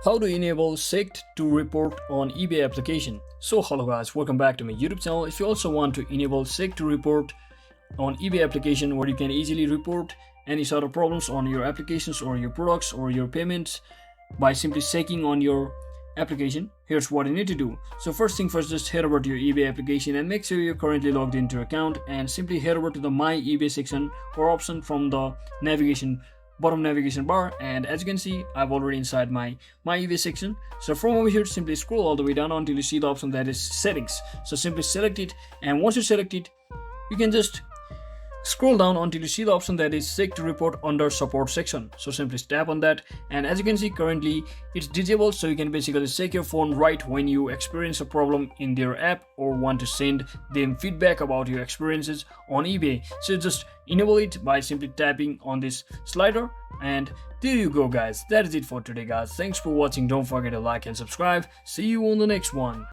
How to enable SIGT to report on eBay application. So hello guys, welcome back to my YouTube channel. If you also want to enable SIGT to report on eBay application where you can easily report any sort of problems on your applications or your products or your payments by simply checking on your application, here's what you need to do. So first thing first, just head over to your eBay application and make sure you're currently logged into your account, and simply head over to the My eBay section or option from the bottom navigation bar, and as you can see, I've already inside my eBay section. So from over here, simply scroll all the way down until you see the option that is settings. So simply select it, and once you select it, you can just scroll down until you see the option that is SIGT to report under support section. So simply tap on that, and as you can see, currently it's disabled, so you can basically check your phone right when you experience a problem in their app or want to send them feedback about your experiences on eBay. So just enable it by simply tapping on this slider, and there you go guys. That is it for today guys. Thanks for watching. Don't forget to like and subscribe. See you on the next one.